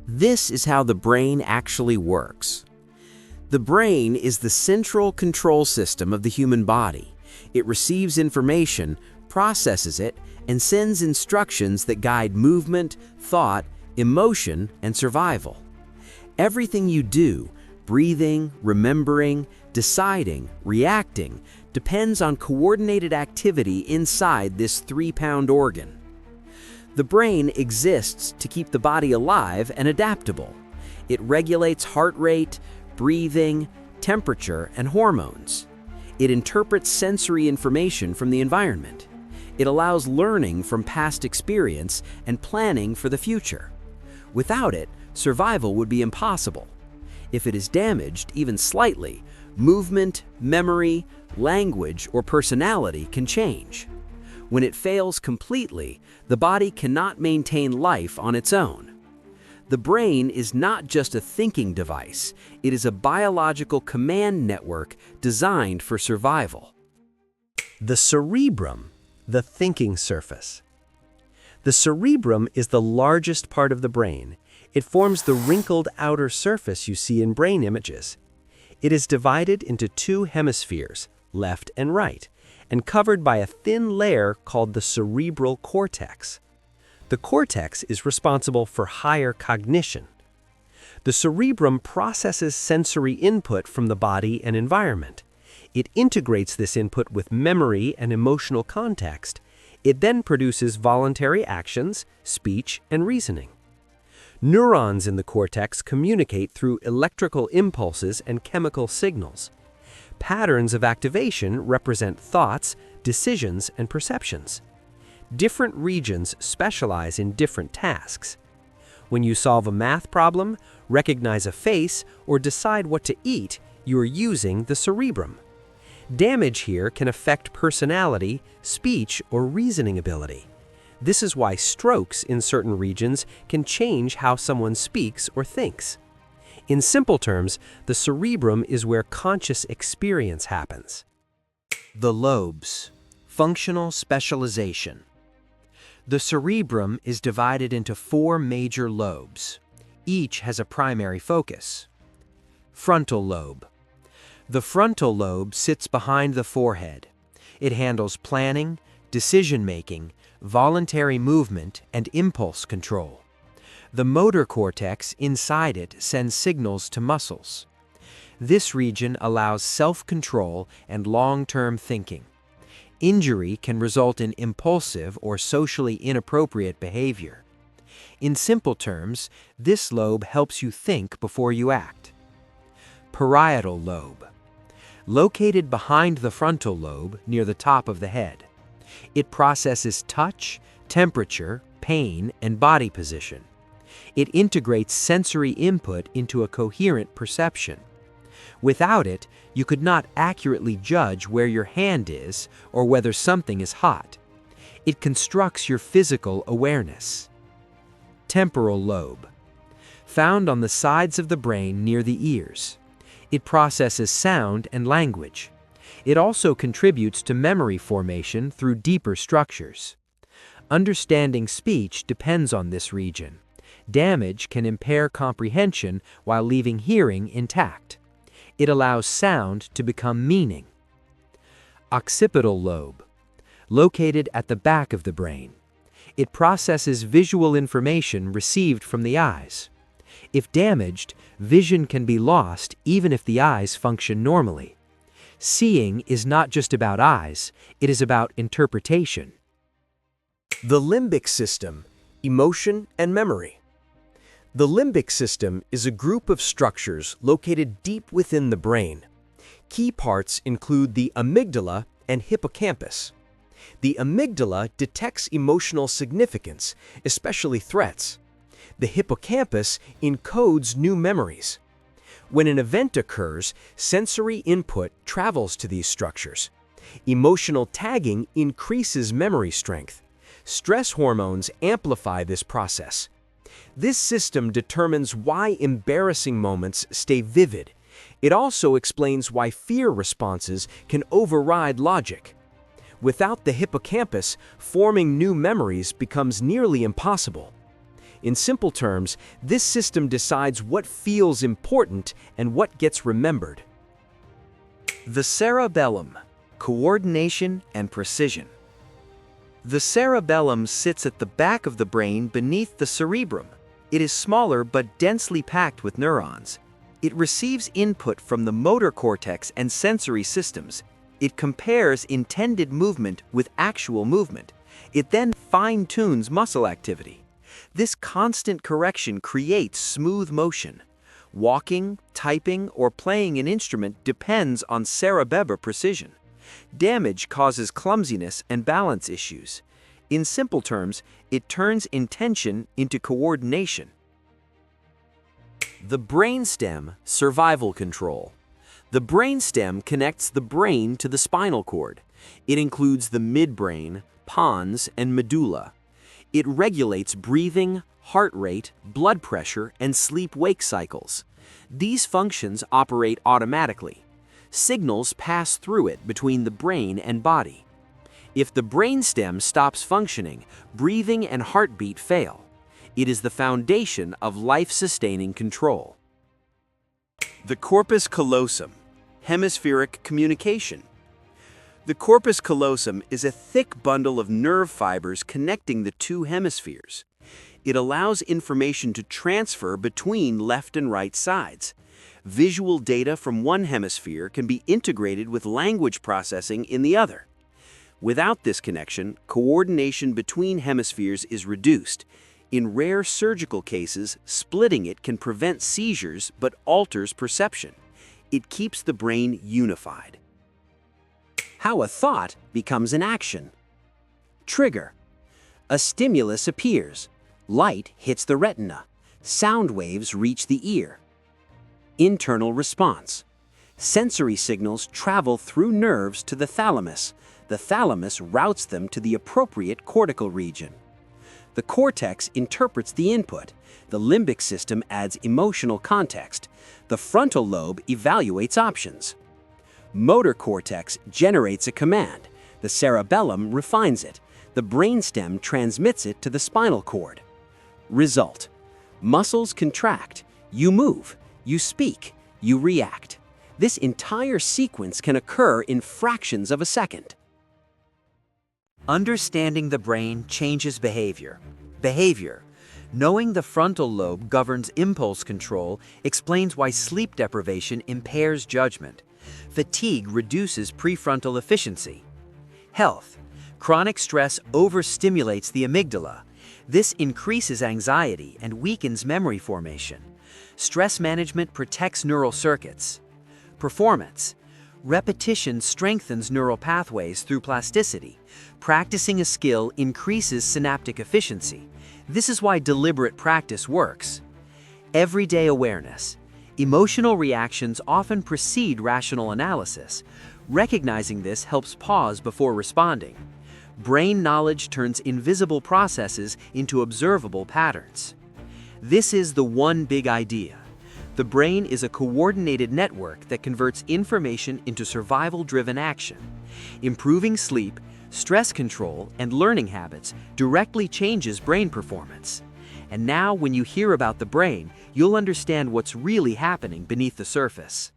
This is how the brain actually works. The brain is the central control system of the human body. It receives information, processes it, and sends instructions that guide movement, thought, emotion, and survival. Everything you do, breathing, remembering, deciding, reacting, depends on coordinated activity inside this 3-pound organ. The brain exists to keep the body alive and adaptable. It regulates heart rate, breathing, temperature, and hormones. It interprets sensory information from the environment. It allows learning from past experience and planning for the future. Without it, survival would be impossible. If it is damaged, even slightly, movement, memory, language, or personality can change. When it fails completely, the body cannot maintain life on its own. The brain is not just a thinking device, it is a biological command network designed for survival. The cerebrum, the thinking surface. The cerebrum is the largest part of the brain. It forms the wrinkled outer surface you see in brain images. It is divided into 2 hemispheres, left and right, and covered by a thin layer called the cerebral cortex. The cortex is responsible for higher cognition. The cerebrum processes sensory input from the body and environment. It integrates this input with memory and emotional context. It then produces voluntary actions, speech, and reasoning. Neurons in the cortex communicate through electrical impulses and chemical signals. Patterns of activation represent thoughts, decisions, and perceptions. Different regions specialize in different tasks. When you solve a math problem, recognize a face, or decide what to eat, you are using the cerebrum. Damage here can affect personality, speech, or reasoning ability. This is why strokes in certain regions can change how someone speaks or thinks. In simple terms, the cerebrum is where conscious experience happens. The lobes. Functional specialization. The cerebrum is divided into 4 major lobes. Each has a primary focus. Frontal lobe. The frontal lobe sits behind the forehead. It handles planning, decision-making, voluntary movement, and impulse control. The motor cortex inside it sends signals to muscles. This region allows self-control and long-term thinking. Injury can result in impulsive or socially inappropriate behavior. In simple terms, this lobe helps you think before you act. Parietal lobe. Located behind the frontal lobe near the top of the head. It processes touch, temperature, pain, and body position. It integrates sensory input into a coherent perception. Without it, you could not accurately judge where your hand is or whether something is hot. It constructs your physical awareness. Temporal lobe. Found on the sides of the brain near the ears. It processes sound and language. It also contributes to memory formation through deeper structures. Understanding speech depends on this region. Damage can impair comprehension while leaving hearing intact. It allows sound to become meaning. Occipital lobe. Located at the back of the brain. It processes visual information received from the eyes. If damaged, vision can be lost even if the eyes function normally. Seeing is not just about eyes, it is about interpretation. The limbic system, emotion and memory. The limbic system is a group of structures located deep within the brain. Key parts include the amygdala and hippocampus. The amygdala detects emotional significance, especially threats. The hippocampus encodes new memories. When an event occurs, sensory input travels to these structures. Emotional tagging increases memory strength. Stress hormones amplify this process. This system determines why embarrassing moments stay vivid. It also explains why fear responses can override logic. Without the hippocampus, forming new memories becomes nearly impossible. In simple terms, this system decides what feels important and what gets remembered. The cerebellum, coordination and precision. The cerebellum sits at the back of the brain beneath the cerebrum. It is smaller but densely packed with neurons. It receives input from the motor cortex and sensory systems. It compares intended movement with actual movement. It then fine-tunes muscle activity. This constant correction creates smooth motion. Walking, typing, or playing an instrument depends on cerebellar precision. Damage causes clumsiness and balance issues. In simple terms, it turns intention into coordination. The brainstem, survival control. The brainstem connects the brain to the spinal cord. It includes the midbrain, pons, and medulla. It regulates breathing, heart rate, blood pressure, and sleep-wake cycles. These functions operate automatically. Signals pass through it between the brain and body. If the brainstem stops functioning, breathing and heartbeat fail. It is the foundation of life-sustaining control. The corpus callosum, hemispheric communication. The corpus callosum is a thick bundle of nerve fibers connecting the two hemispheres. It allows information to transfer between left and right sides. Visual data from one hemisphere can be integrated with language processing in the other. Without this connection, coordination between hemispheres is reduced. In rare surgical cases, splitting it can prevent seizures but alters perception. It keeps the brain unified. How a thought becomes an action. Trigger. A stimulus appears. Light hits the retina. Sound waves reach the ear. Internal response. Sensory signals travel through nerves to the thalamus. The thalamus routes them to the appropriate cortical region. The cortex interprets the input. The limbic system adds emotional context. The frontal lobe evaluates options. Motor cortex generates a command. The cerebellum refines it. The brainstem transmits it to the spinal cord. Result: muscles contract. You move. You speak. You react. This entire sequence can occur in fractions of a second. Understanding the brain changes behavior. Behavior. Knowing the frontal lobe governs impulse control explains why sleep deprivation impairs judgment. Fatigue reduces prefrontal efficiency. Health. Chronic stress overstimulates the amygdala. This increases anxiety and weakens memory formation. Stress management protects neural circuits. Performance. Repetition strengthens neural pathways through plasticity. Practicing a skill increases synaptic efficiency. This is why deliberate practice works. Everyday awareness. Emotional reactions often precede rational analysis. Recognizing this helps pause before responding. Brain knowledge turns invisible processes into observable patterns. This is the one big idea. The brain is a coordinated network that converts information into survival-driven action. Improving sleep, stress control, and learning habits directly changes brain performance. And now, when you hear about the brain, you'll understand what's really happening beneath the surface.